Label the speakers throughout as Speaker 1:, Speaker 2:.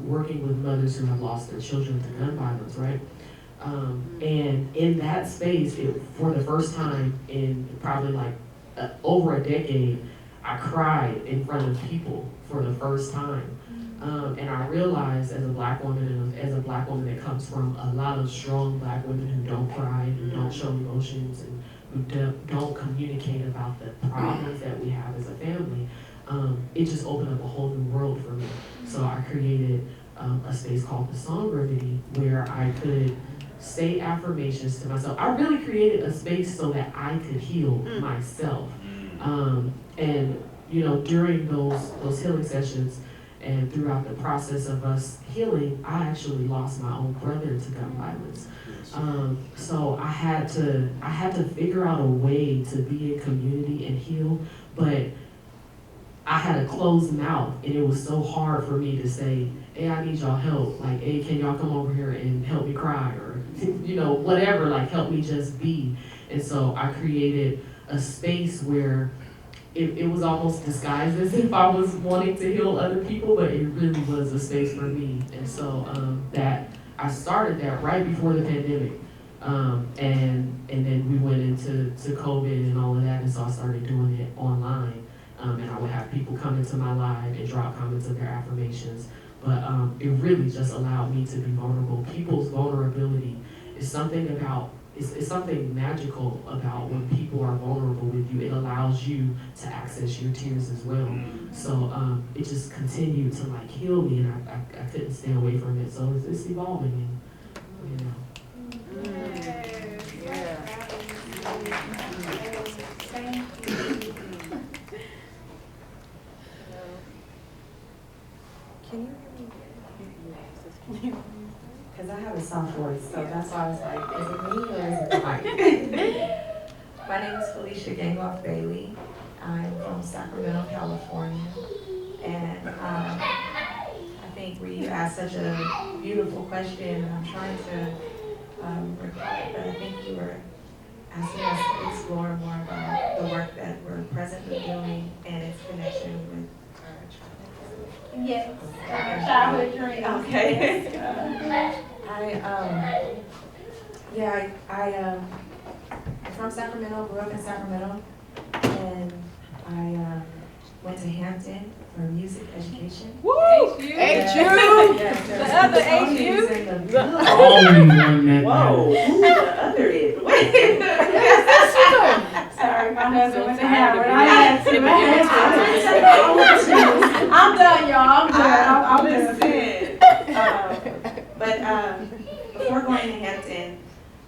Speaker 1: working with mothers who have lost their children to gun violence, right? And in that space, for the first time in probably like over a decade, I cried in front of people for the first time. And I realized as a black woman, and as a black woman that comes from a lot of strong black women who don't cry, who don't show emotions, and who don't communicate about the problems that we have as a family, it just opened up a whole new world for me. So I created a space called the Song Remedy, where I could say affirmations to myself. I really created a space so that I could heal myself. And you know, during those healing sessions and throughout the process of us healing, I actually lost my own brother to gun violence. So I had to figure out a way to be in community and heal, but I had a closed mouth, and it was so hard for me to say, hey, I need y'all help. Like, hey, can y'all come over here and help me cry, or you know, whatever, like help me just be. And so I created a space where it was almost disguised as if I was wanting to heal other people, but it really was a space for me. And so that I started that right before the pandemic. And then we went into COVID and all of that, and so I started doing it online. And I would have people come into my live and drop comments of their affirmations. But it really just allowed me to be vulnerable. People's vulnerability is something about, it's something magical about when people are vulnerable with you. It allows you to access your tears as well. So it just continued to like heal me, and I couldn't stay away from it. So it's evolving, and you know.
Speaker 2: Can you hear me? Because I have a soft voice, so that's why I was like, is it me or is it the mic? My name is Felicia Gangoff Bailey. I'm from Sacramento, California. And I think Ree asked such a beautiful question, and I'm trying to recall it, but I think you were asking us to explore more about the work that we're presently doing and its connection with
Speaker 3: yes, childhood dreams.
Speaker 2: Okay.
Speaker 3: Yes.
Speaker 2: I'm from Sacramento, grew up in Sacramento, and I went to Hampton for music education.
Speaker 3: Woo! HU!
Speaker 2: Yes,
Speaker 3: The other HU?
Speaker 1: The only one that
Speaker 2: Whoa, who the other is? Wait.
Speaker 3: Sorry, my husband went to Harp. I had to. I'm done, y'all. I'm
Speaker 2: done. But before going to Hampton,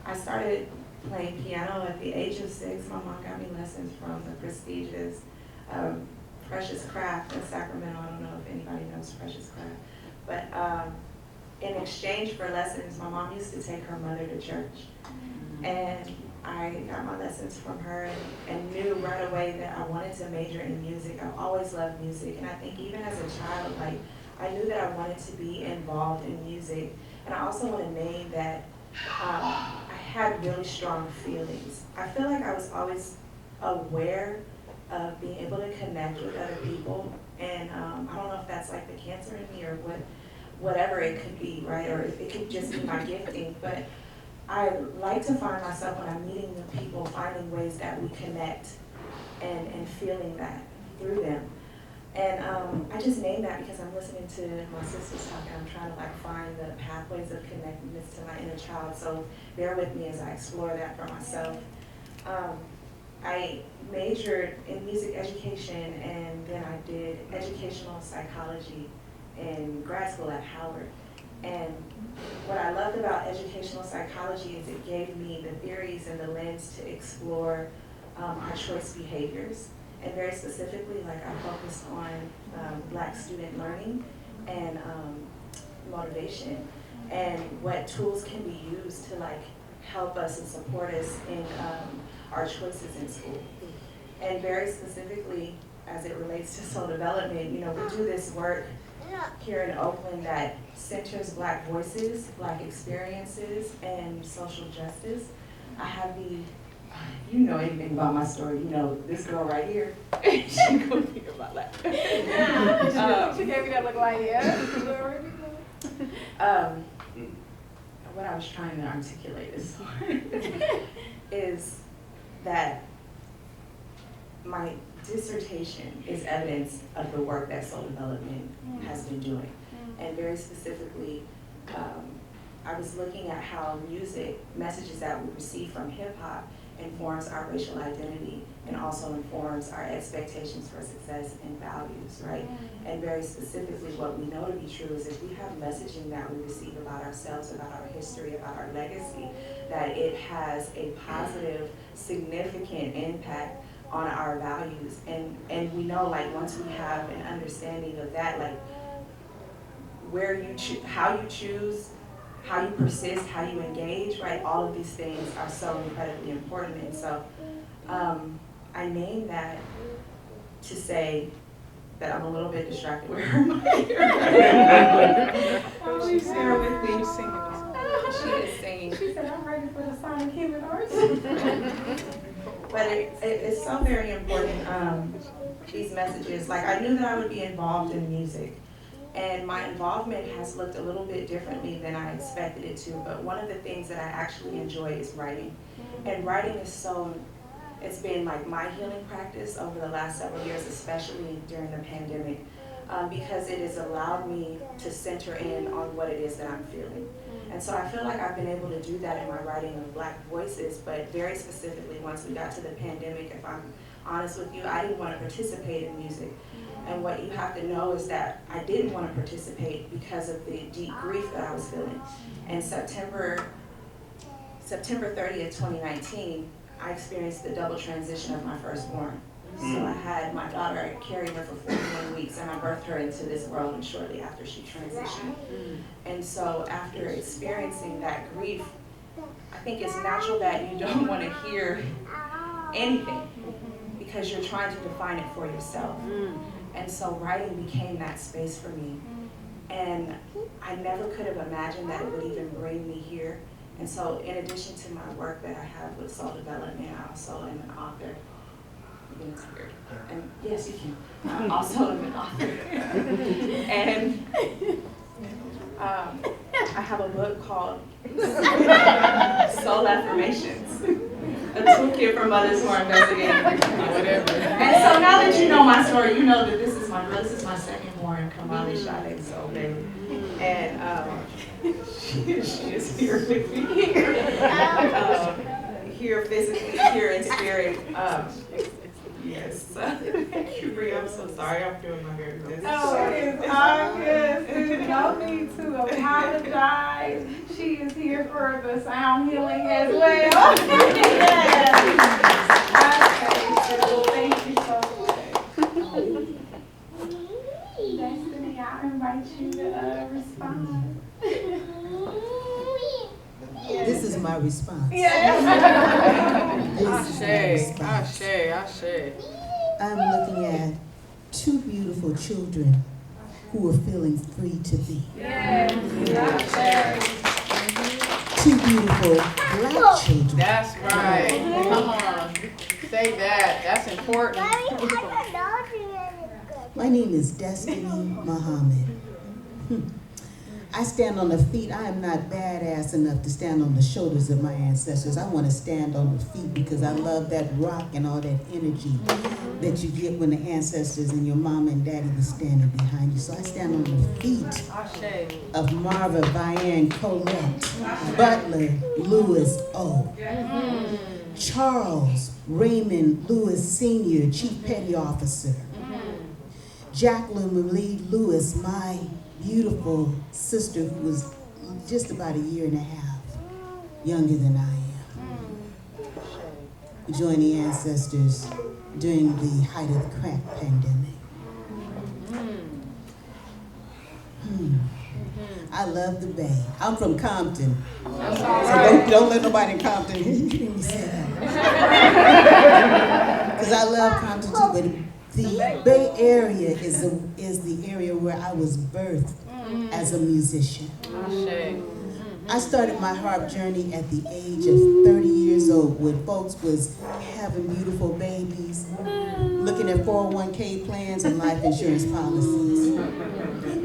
Speaker 2: I started playing piano at the age of 6. My mom got me lessons from the prestigious Precious Craft in Sacramento. I don't know if anybody knows Precious Craft. But in exchange for lessons, my mom used to take her mother to church. And I got my lessons from her and knew right away that I wanted to major in music. I always loved music. And I think even as a child, like, I knew that I wanted to be involved in music. And I also want to name that I had really strong feelings. I feel like I was always aware of being able to connect with other people. And I don't know if that's like the cancer in me or whatever it could be, right? Or if it could just be my gifting. But I like to find myself when I'm meeting new people, finding ways that we connect and feeling that through them. And I just named that because I'm listening to my sisters talking. I'm trying to like find the pathways of connectedness to my inner child. So bear with me as I explore that for myself. I majored in music education, and then I did educational psychology in grad school at Howard. And what I loved about educational psychology is it gave me the theories and the lens to explore our choice behaviors. And very specifically, like I focused on Black student learning and motivation, and what tools can be used to like help us and support us in our choices in school. And very specifically, as it relates to soul development, you know, we do this work here in Oakland that centers Black voices, Black experiences, and social justice. I have you know anything about my story, you know this girl right here. She gonna be in my lap.
Speaker 3: She gave me that look like, yeah.
Speaker 2: what I was trying to articulate is that my dissertation is evidence of the work that soul development has been doing. And very specifically, I was looking at how music, messages that we receive from hip hop, informs our racial identity and also informs our expectations for success and values, right? And very specifically, what we know to be true is if we have messaging that we receive about ourselves, about our history, about our legacy, that it has a positive, significant impact on our values. And we know, like, once we have an understanding of that, like, where you how you choose, how you persist, how you engage, right? All of these things are so incredibly important. And so I named that to say that I'm a little bit distracted. Where am I? She's here with me. She is singing.
Speaker 3: She said, I'm ready for the Sonic Human Arts.
Speaker 2: But it's so very important, these messages. Like, I knew that I would be involved in music. And my involvement has looked a little bit differently than I expected it to, but one of the things that I actually enjoy is writing. And writing is it's been like my healing practice over the last several years, especially during the pandemic, because it has allowed me to center in on what it is that I'm feeling. And so I feel like I've been able to do that in my writing of Black voices, but very specifically once we got to the pandemic, if I'm honest with you, I didn't want to participate in music. And what you have to know is that I didn't want to participate because of the deep grief that I was feeling. And September 30th, 2019, I experienced the double transition of my firstborn. So I had my daughter, I carried her for 41 weeks, and I birthed her into this world, and shortly after she transitioned. And so after experiencing that grief, I think it's natural that you don't want to hear anything because you're trying to define it for yourself. And so writing became that space for me. And I never could have imagined that it would even bring me here. And so in addition to my work that I have with soul development, I also am an author. And yes, you can. I also am an author. And I have a book called Soul Affirmations, a toolkit for mothers who are investigating whatever. And so now that you know my story, you know that this is my second born, Kamali Shade Soul Baby. And she is here with me. Here physically, here in spirit. Yes. Thank you, Bria. I'm so sorry. I'm doing my very best.
Speaker 3: Oh, it's all good. No need to apologize. She is here for the sound healing as well. Yes. Okay, so thank you so much. Destiny, I invite you to respond.
Speaker 4: This is my response.
Speaker 3: Yes.
Speaker 4: Ashe. I'm looking at two beautiful children who are feeling free to be.
Speaker 3: Yes.
Speaker 4: Two beautiful Black children.
Speaker 5: That's right. Come on. Say that. That's important.
Speaker 4: My name is Destiny Muhammad. I stand on the feet. I am not badass enough to stand on the shoulders of my ancestors. I want to stand on the feet because I love that rock and all that energy that you get when the ancestors and your mama and daddy was standing behind you. So I stand on the feet of Marva, Vianne, Colette, Butler, Lewis O. Charles Raymond Lewis Sr., Chief Petty Officer. Jacqueline Marie Lewis, my beautiful sister who was just about a year and a half younger than I am. We joined the ancestors during the height of the crack pandemic. I love the Bay. I'm from Compton. So don't let nobody in Compton hear me say that. Because I love Compton too, but the Bay Area is the area where I was birthed as a musician. I started my harp journey at the age of 30 years old when folks was having beautiful babies, looking at 401k plans and life insurance policies.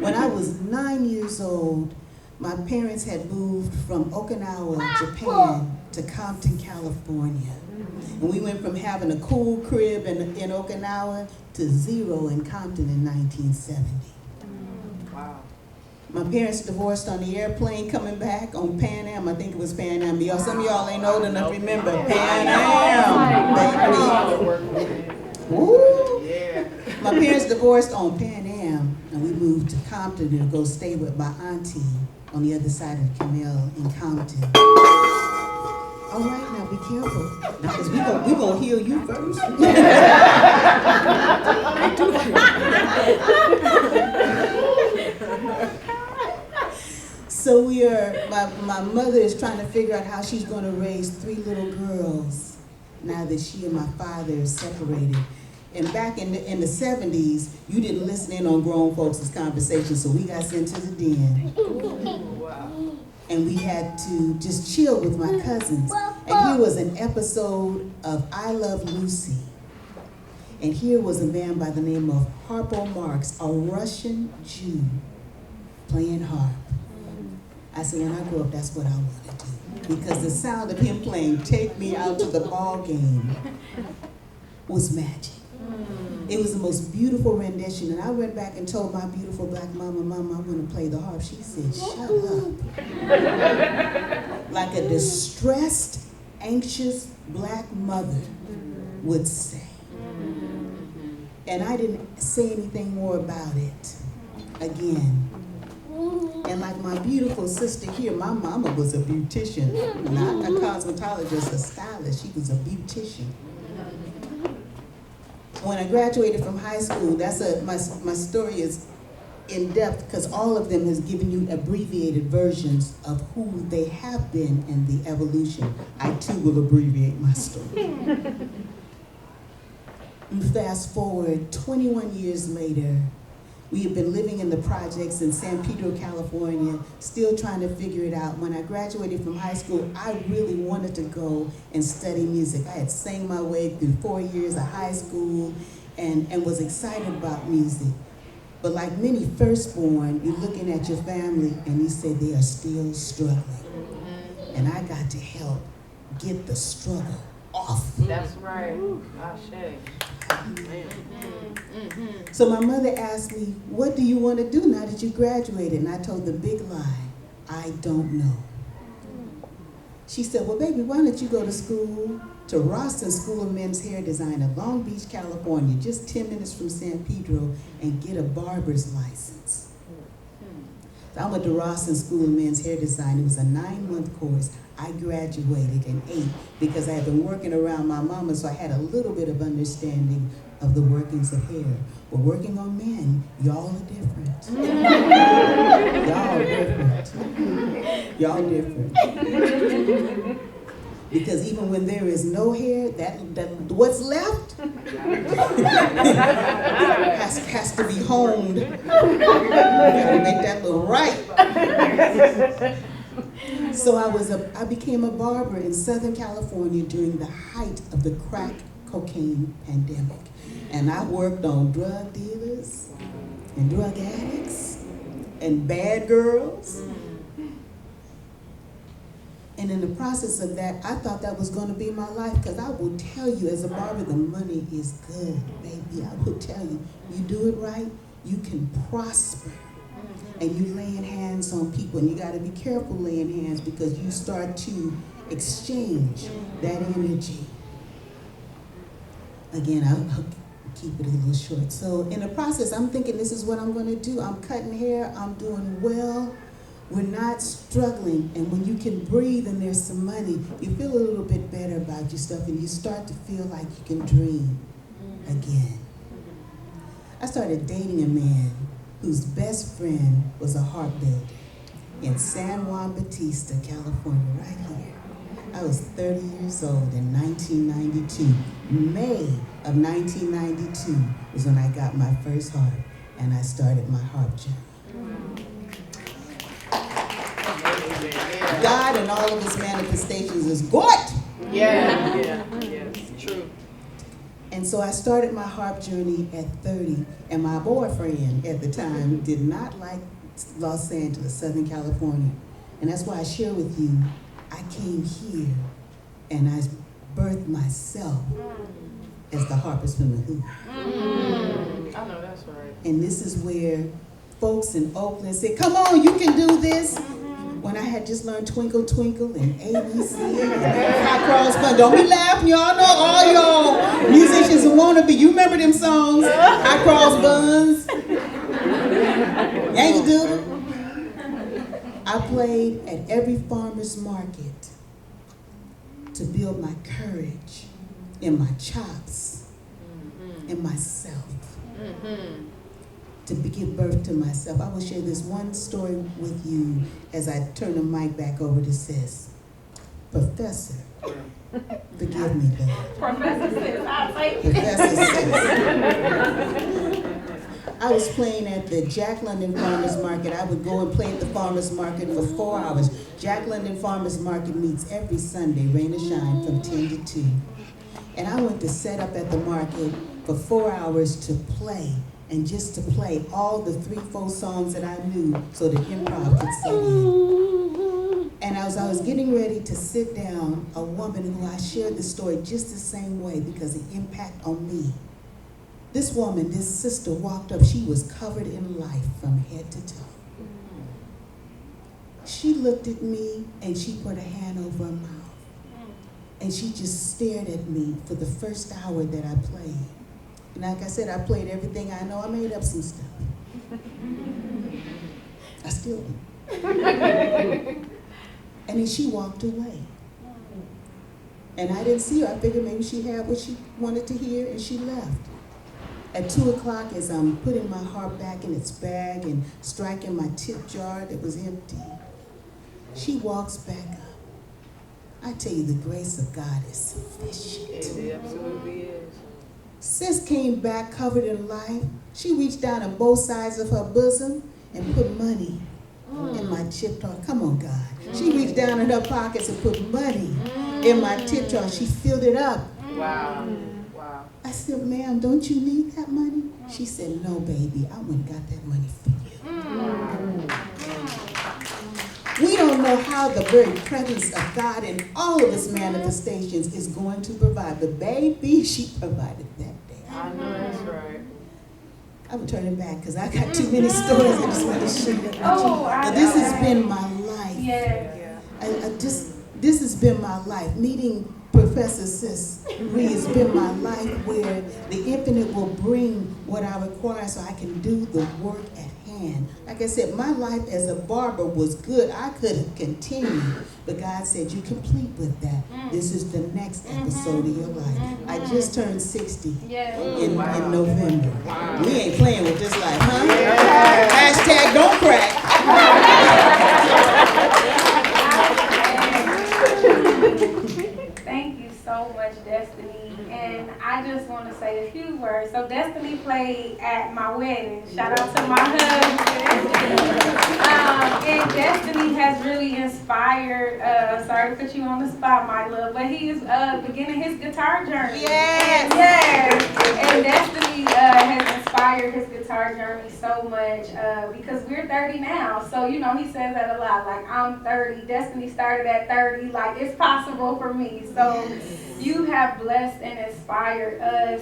Speaker 4: When I was 9 years old, My parents had moved from Okinawa, Japan, to Compton, California. And we went from having a cool crib in Okinawa to zero in Compton in 1970.
Speaker 5: Wow.
Speaker 4: My parents divorced on the airplane coming back on Pan Am. I think it was Pan Am. Y'all, some of y'all ain't old enough to remember Pan Am, baby. Woo!
Speaker 5: Yeah.
Speaker 4: My parents divorced on Pan Am, and we moved to Compton to go stay with my auntie on the other side of the canal in Compton. All right, now be careful. Now, because we gonna heal you first. So my mother is trying to figure out how she's gonna raise 3 little girls now that she and my father are separated. And back in the 70s, you didn't listen in on grown folks' conversations, so we got sent to the den.
Speaker 5: Wow.
Speaker 4: And we had to just chill with my cousins. And here was an episode of I Love Lucy. And here was a man by the name of Harp, a Russian Jew, playing harp. I said, when I grow up, that's what I want to do. Because the sound of him playing Take Me Out to the Ball Game was magic. It was the most beautiful rendition. And I went back and told my beautiful black mama, Mama, I want to play the harp. She said, shut up. Like a distressed, anxious black mother would say. And I didn't say anything more about it again. And like my beautiful sister here, my mama was a beautician, not a cosmetologist, a stylist. She was a beautician. When I graduated from high school, my story is in depth because all of them has given you abbreviated versions of who they have been and the evolution. I too will abbreviate my story. Fast forward 21 years later, we have been living in the projects in San Pedro, California, still trying to figure it out. When I graduated from high school, I really wanted to go and study music. I had sang my way through 4 years of high school and was excited about music. But like many firstborn, you're looking at your family and you say they are still struggling. And I got to help get the struggle off.
Speaker 5: That's right. Ashe.
Speaker 4: So my mother asked me, what do you want to do now that you graduated? And I told the big lie, I don't know. She said, well, baby, why don't you go to school to Roston School of Men's Hair Design in Long Beach, California, just 10 minutes from San Pedro, and get a barber's license. So I went to Roston School of Men's Hair Design. It was a 9-month course. I graduated in 8 because I had been working around my mama, so I had a little bit of understanding of the workings of hair. But working on men, y'all are different. Y'all different. Y'all different. Because even when there is no hair, that what's left has to be honed. You gotta make that look right. So I became a barber in Southern California during the height of the crack cocaine pandemic. And I worked on drug dealers and drug addicts and bad girls. And in the process of that, I thought that was going to be my life, because I will tell you, as a barber, the money is good, baby. I will tell you, you do it right, you can prosper. And you laying hands on people, and you got to be careful laying hands, because you start to exchange that energy. Again, I'll keep it a little short. So in the process, I'm thinking this is what I'm going to do. I'm cutting hair, I'm doing well. We're not struggling, and when you can breathe and there's some money, you feel a little bit better about yourself, and you start to feel like you can dream again. I started dating a man whose best friend was a harp builder in San Juan Bautista, California, right here. I was 30 years old in 1992. May of 1992 was when I got my first harp, and I started my harp journey. God and all of his manifestations is good.
Speaker 5: Yeah, true.
Speaker 4: And so I started my harp journey at 30, and my boyfriend at the time did not like Los Angeles, Southern California. And that's why I share with you, I came here and I birthed myself as the harpist from the hood.
Speaker 5: I know that's right.
Speaker 4: And this is where folks in Oakland said, come on, you can do this. When I had just learned Twinkle Twinkle and ABC and High Cross Bun. Don't be laughing, y'all know all y'all musicians who wanna be. You remember them songs? High Cross Buns, Yankee Doodle. I played at every farmer's market to build my courage and my chops and myself. To give birth to myself. I will share this one story with you as I turn the mic back over to Sis. Professor, forgive me, Lord.
Speaker 3: Professor Sis, I'll take it.
Speaker 4: Professor Sis. I was playing at the Jack London Farmers Market. I would go and play at the Farmers Market for 4 hours. Jack London Farmers Market meets every Sunday, rain or shine, from 10 to 2. And I went to set up at the market for 4 hours to play. And just to play all the 3-4 songs that I knew so that improv could set in. And as I was getting ready to sit down, a woman who I shared the story just the same way because of the impact on me. This woman, this sister walked up, she was covered in life from head to toe. She looked at me and she put a hand over her mouth. And she just stared at me for the first hour that I played. And like I said, I played everything I know. I made up some stuff. I still do. And then she walked away. And I didn't see her. I figured maybe she had what she wanted to hear, and she left. At 2 o'clock, as I'm putting my harp back in its bag and striking my tip jar that was empty, she walks back up. I tell you, the grace of God is sufficient.
Speaker 5: It absolutely is.
Speaker 4: Sis came back covered in life. She reached down on both sides of her bosom and put money in my tip jar. Come on, God. She reached down in her pockets and put money in my tip jar. She filled it up.
Speaker 5: Wow. Wow.
Speaker 4: I said, ma'am, don't you need that money? She said, no, baby, I went and got that money for you. We don't know how the very presence of God in all of His manifestations is going to provide. But baby, she provided that day.
Speaker 5: I know that's right.
Speaker 4: I'm going to turn it back because I got too many stories I just want to share with you.
Speaker 3: Oh, I
Speaker 4: But this
Speaker 3: know.
Speaker 4: has been my life.
Speaker 3: Yeah.
Speaker 4: This has been my life. Meeting Professor Sis Ree has been my life where the infinite will bring what I require so I can do the work at hand. Like I said, my life as a barber was good. I could have continued, but God said, you complete with that. This is the next episode of your life. I just turned 60 in November. We ain't playing with this life, huh? Hashtag don't crack.
Speaker 3: Thank you so much, Destiny. And I just want to say a few words. So Destiny played at my wedding. Shout out to my husband. And Destiny has really inspired, sorry to put you on the spot, my love, but he is beginning his guitar journey.
Speaker 4: Yes.
Speaker 3: And Destiny has inspired his guitar journey so much because we're 30 now. So, you know, he says that a lot. Like, I'm 30. Destiny started at 30. Like, it's possible for me. So you have blessed and inspired us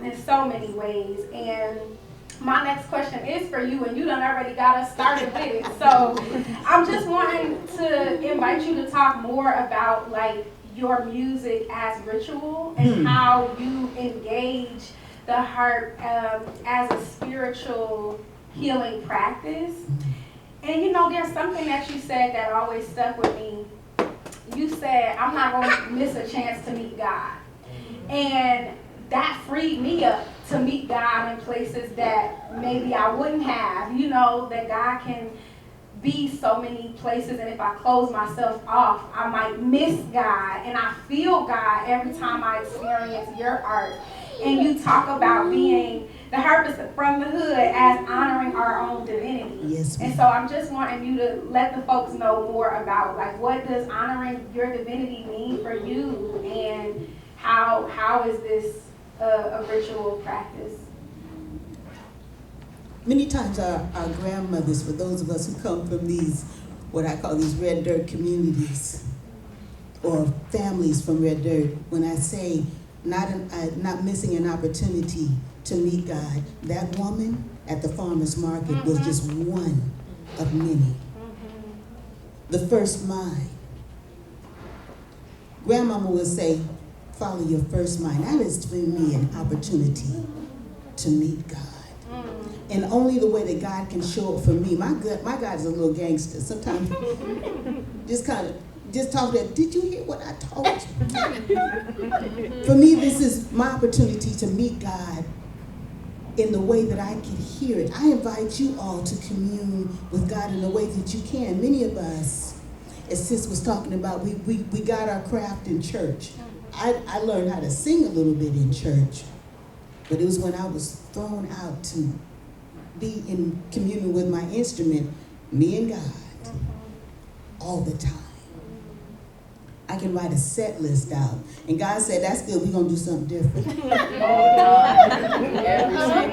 Speaker 3: in so many ways. And my next question is for you, and you done already got us started with it. So I'm just wanting to invite you to talk more about like your music as ritual and how you engage the harp as a spiritual healing practice. And you know, there's something that you said that always stuck with me. You said, I'm not going to miss a chance to meet God. And that freed me up to meet God in places that maybe I wouldn't have. You know, that God can be so many places, and if I close myself off, I might miss God. And I feel God every time I experience your art. And you talk about being the harpist from the hood as honoring our own divinity.
Speaker 4: Yes, ma'am.
Speaker 3: And so I'm just wanting you to let the folks know more about like what does honoring your divinity mean for you, and how is this a ritual practice?
Speaker 4: Many times our grandmothers, for those of us who come from these, what I call these red dirt communities, or families from red dirt, when I say not missing an opportunity to meet God, that woman at the farmer's market was just one of many. The first mind. Grandmama would say, follow your first mind. That is to me an opportunity to meet God. And only the way that God can show up for me. My God is a little gangster. Sometimes just talk that, did you hear what I told you? For me, this is my opportunity to meet God in the way that I can hear it. I invite you all to commune with God in the way that you can. Many of us, as Sis was talking about, we got our craft in church. I learned how to sing a little bit in church, but it was when I was thrown out to be in communion with my instrument, me and God, all the time. I can write a set list out. And God said, that's good, we're going to do something different.
Speaker 5: Every single time.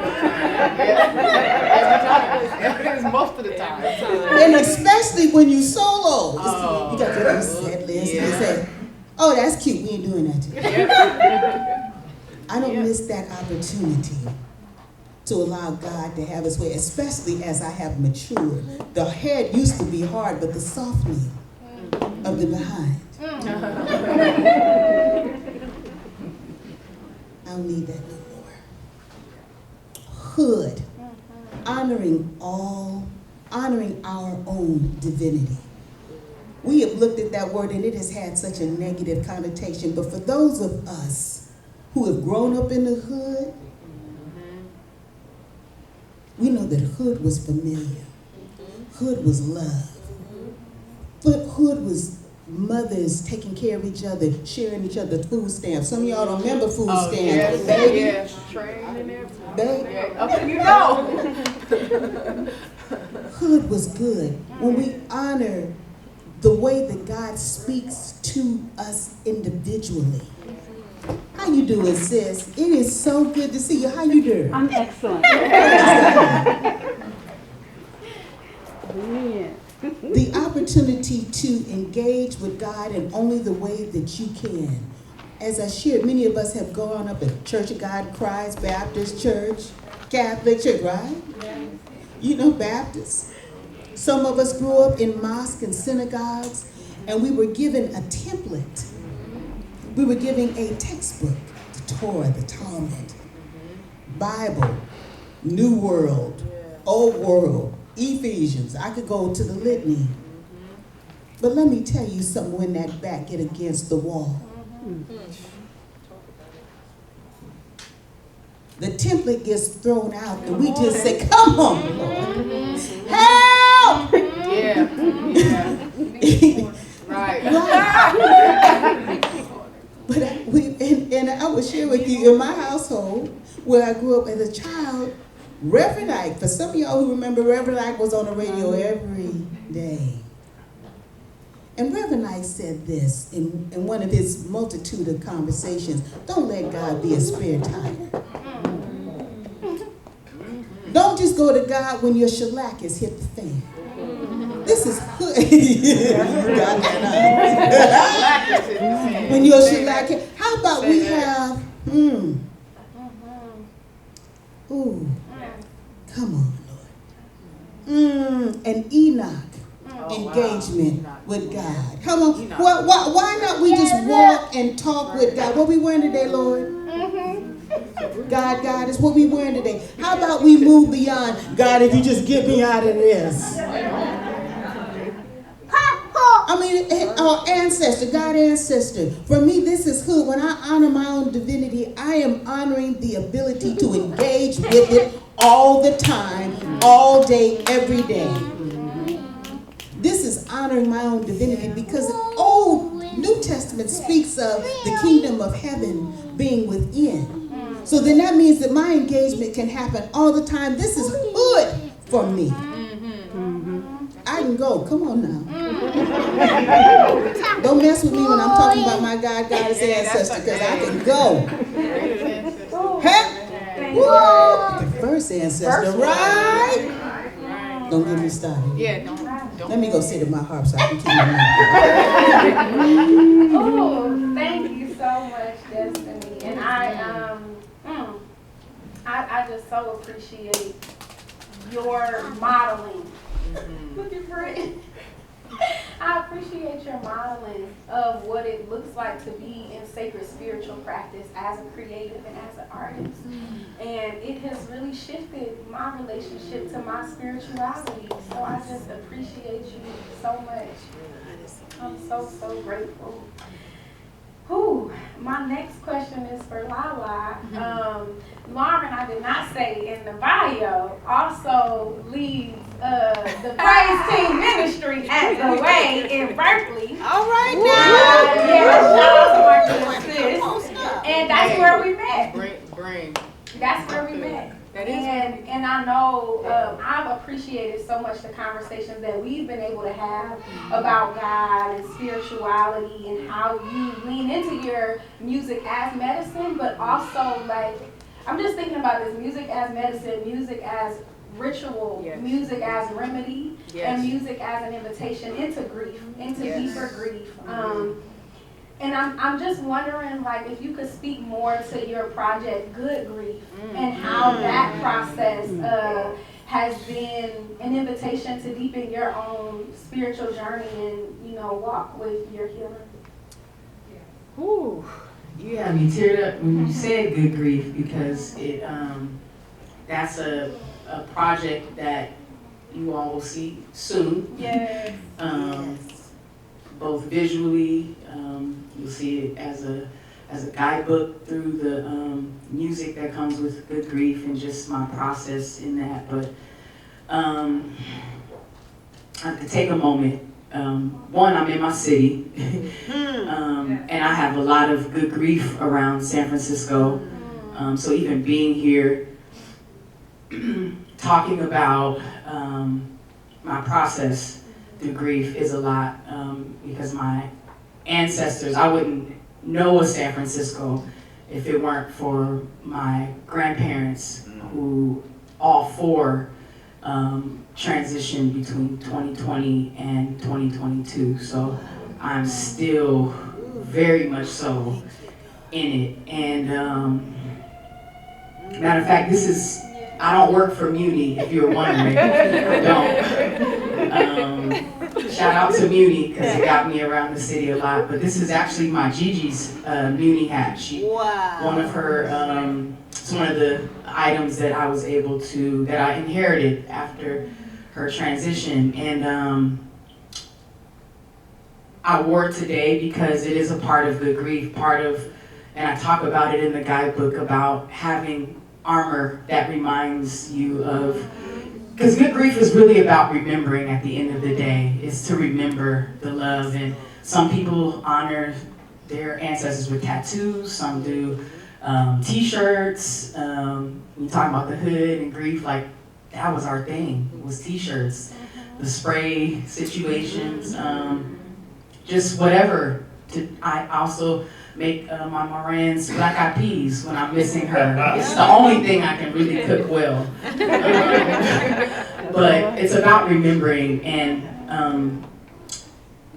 Speaker 5: Every time. Most of the time.
Speaker 4: And especially when you solo. You got your own set list.
Speaker 5: Yeah.
Speaker 4: And you say, oh, that's cute, we ain't doing that today. I don't miss that opportunity to allow God to have his way, especially as I have matured. The head used to be hard, but the softening of the behind. I don't need that no more. Hood, honoring our own divinity. We have looked at that word and it has had such a negative connotation, but for those of us who have grown up in the hood, we know that hood was familiar. Hood was love. Hood was mothers taking care of each other, sharing each other's food stamps. Some of y'all don't remember food stamps. Baby.
Speaker 5: Yes. Train and everything.
Speaker 4: Baby.
Speaker 5: Yeah. You know.
Speaker 4: Hood was good. When we honor the way that God speaks to us individually. How you doing, sis? It is so good to see you. How you doing?
Speaker 6: I'm excellent.
Speaker 4: The opportunity to engage with God in only the way that you can. As I shared, many of us have gone up at Church of God in Christ, Baptist church, Catholic church, right? Yes. You know, Baptist. Some of us grew up in mosques and synagogues, and we were given a template. We were given a textbook, the Torah, the Talmud, Bible, New World, Old World, Ephesians. I could go to the litany. But let me tell you something, when that back get against the wall. The template gets thrown out and we just say, come on, Lord. Help!
Speaker 5: Yeah. Right.
Speaker 4: But and I will share with you, in my household, where I grew up as a child, Reverend Ike, for some of y'all who remember, Reverend Ike was on the radio every day. And Reverend Ike said this in one of his multitude of conversations: don't let God be a spare tire. Don't just go to God when your shellac has hit the fan. This is when your shellac hit. How about we have, come on, Lord. An Enoch engagement with God. Come on. Why not we just walk and talk with God? What we wearing today, Lord? God is what we wearing today. How about we move beyond, God, if you just get me out of this? I mean, our ancestor, God ancestor. For me, this is who. When I honor my own divinity, I am honoring the ability to engage with it all the time, all day, every day. This is honoring my own divinity because the Old New Testament speaks of the kingdom of heaven being within. So then that means that my engagement can happen all the time. This is hood for me. I can go. Come on now. Don't mess with me when I'm talking about my God, Goddess ancestor, because I can go. Huh? Woo! First ancestor, right?
Speaker 5: Right.
Speaker 4: Don't get me started.
Speaker 5: Yeah, don't.
Speaker 4: Let me go sit at my harp so I can keep my mouth.
Speaker 3: Oh, thank you so much, Destiny. And I just so appreciate your modeling. Look at Fred. I appreciate your modeling of what it looks like to be in sacred spiritual practice as a creative and as an artist. And it has really shifted my relationship to my spirituality. So I just appreciate you so much. I'm so, so grateful. Whew. My next question is for Lala. Lauren, I did not say in the bio, also leads the praise team ministry at the Way in Berkeley.
Speaker 4: All right
Speaker 3: Yeah, shout out to my good sis. And that's where we met.
Speaker 5: Bring.
Speaker 3: That's where we met.
Speaker 5: That is.
Speaker 3: And I know I've appreciated so much the conversations that we've been able to have about God and spirituality and how you lean into your music as medicine, but also like, I'm just thinking about this, music as medicine, music as ritual,
Speaker 5: yes.
Speaker 3: music as remedy,
Speaker 5: Yes.
Speaker 3: and music as an invitation into grief, into
Speaker 5: Yes.
Speaker 3: deeper grief. And I'm just wondering, like, if you could speak more to your project, Good Grief, and how that process has been an invitation to deepen your own spiritual journey and, you know, walk with your healer.
Speaker 1: Ooh, you had me teared up when you said Good Grief, because it that's a project that you all will see soon.
Speaker 3: Yes.
Speaker 1: Both visually, you'll see it as a guidebook through the music that comes with Good Grief and just my process in that. But I have to take a moment. One, I'm in my city, and I have a lot of good grief around San Francisco. So even being here, talking about my process through grief is a lot, because my ancestors, I wouldn't know of San Francisco if it weren't for my grandparents, who all four transitioned between 2020 and 2022. So I'm still very much so in it. And matter of fact, I don't work for Muni, if you're wondering. I don't. Shout out to Muni, because it got me around the city a lot. But this is actually my Gigi's Muni hat. One of her, it's one of the items that I was able to, that I inherited after her transition. And I wore it today because it is a part of Good Grief, and I talk about it in the guidebook about having armor that reminds you of, because Good Grief is really about remembering at the end of the day. It's to remember the love. And some people honor their ancestors with tattoos, some do t-shirts. You talk about the hood and grief, like that was our thing, was t-shirts, the spray situations, just whatever. I also make my Moran's Black Eyed Peas when I'm missing her. It's the only thing I can really cook well. But it's about remembering, and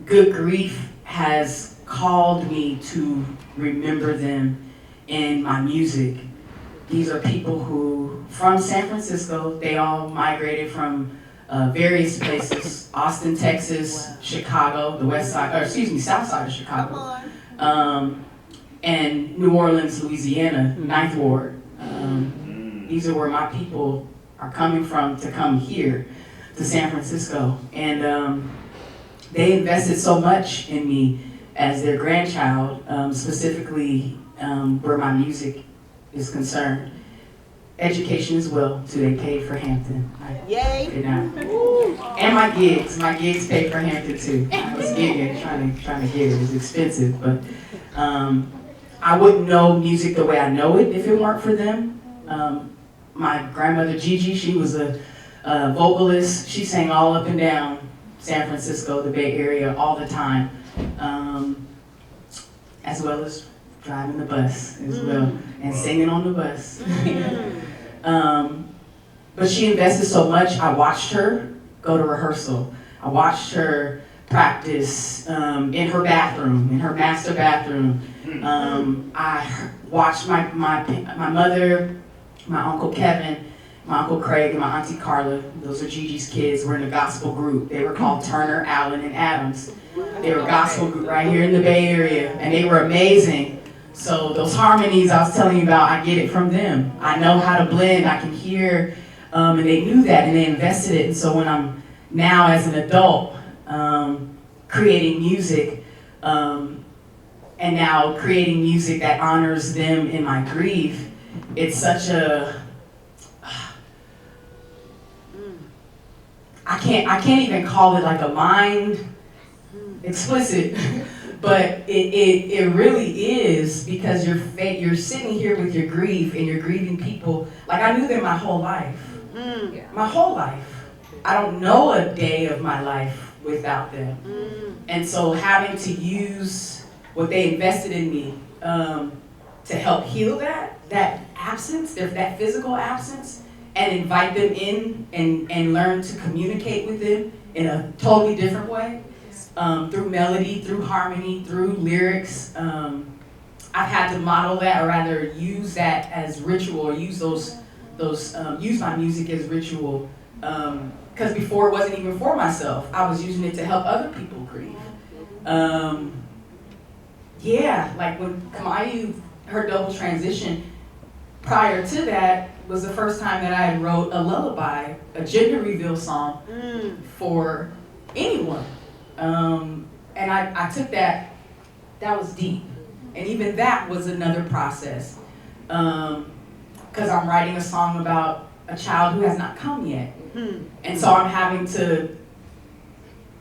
Speaker 1: Good Grief has called me to remember them in my music. These are people who, from San Francisco, they all migrated from various places: Austin, Texas, Chicago, the west side, or excuse me, south side of Chicago, and New Orleans, Louisiana, 9th Ward. These are where my people are coming from to come here to San Francisco. And they invested so much in me as their grandchild, specifically where my music is concerned. Education as well, too. They paid for Hampton.
Speaker 4: Yay!
Speaker 1: And my gigs paid for Hampton too. I was gigging, trying to get it. It was expensive, but I wouldn't know music the way I know it if it weren't for them. My grandmother Gigi, she was a vocalist. She sang all up and down San Francisco, the Bay Area, all the time, as well as driving the bus as well and singing on the bus. But she invested so much. I watched her go to rehearsal. I watched her practice in her bathroom, in her master bathroom. I watched my mother, my Uncle Kevin, my Uncle Craig, and my Auntie Carla. Those are Gigi's kids. We're in a gospel group. They were called Turner, Allen, and Adams. They were a gospel group right here in the Bay Area, and they were amazing. So those harmonies I was telling you about, I get it from them. I know how to blend, I can hear, and they knew that, and they invested it. And so when I'm now as an adult creating music, and now creating music that honors them in my grief, it's such a, I can't even call it like a mind explicit, but it really is, because you're sitting here with your grief and you're grieving people. Like, I knew them my whole life. My whole life. I don't know a day of my life without them. And so having to use what they invested in me to help heal that absence, that physical absence, and invite them in and learn to communicate with them in a totally different way, through melody, through harmony, through lyrics. I've had to model that, or rather use that as ritual, or use use my music as ritual. Because before it wasn't even for myself. I was using it to help other people grieve. Yeah, like when Kamayu, her double transition, prior to that was the first time that I wrote a lullaby, a gender reveal song for anyone. And I took that was deep. And even that was another process. Because I'm writing a song about a child who has not come yet. And so I'm having to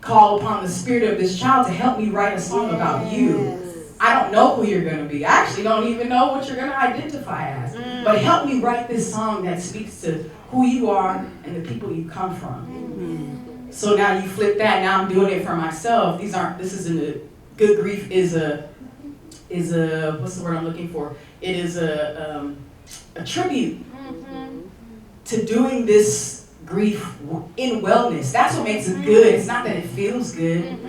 Speaker 1: call upon the spirit of this child to help me write a song about you. I don't know who you're gonna be. I actually don't even know what you're gonna identify as. But help me write this song that speaks to who you are and the people you come from. So now you flip that, now I'm doing it for myself. This isn't a, good grief is a, what's the word I'm looking for? It is a tribute to doing this grief in wellness. That's what makes it good. It's not that it feels good.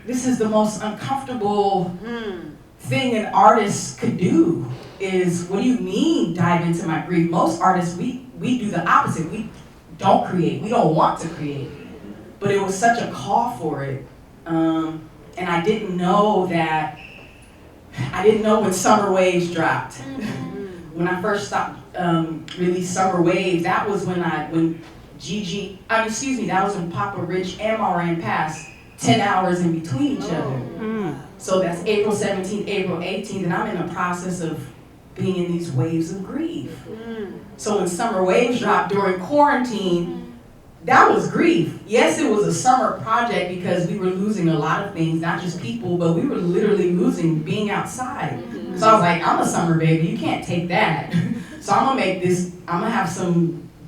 Speaker 1: This is the most uncomfortable thing an artist could do, is, what do you mean dive into my grief? Most artists, we do the opposite. We don't create. We don't want to create. But it was such a call for it. And I didn't know when Summer Waves dropped. When I first stopped released Summer Waves, that was when Gigi, that was when Papa Rich and Maureen passed 10 hours in between each other. So that's April 17th, April 18th, and I'm in the process of being in these waves of grief. So when Summer Waves dropped during quarantine, that was grief. Yes, it was a summer project because we were losing a lot of things, not just people, but we were literally losing being outside. So I was like, I'm a summer baby, you can't take that. So I'm gonna have some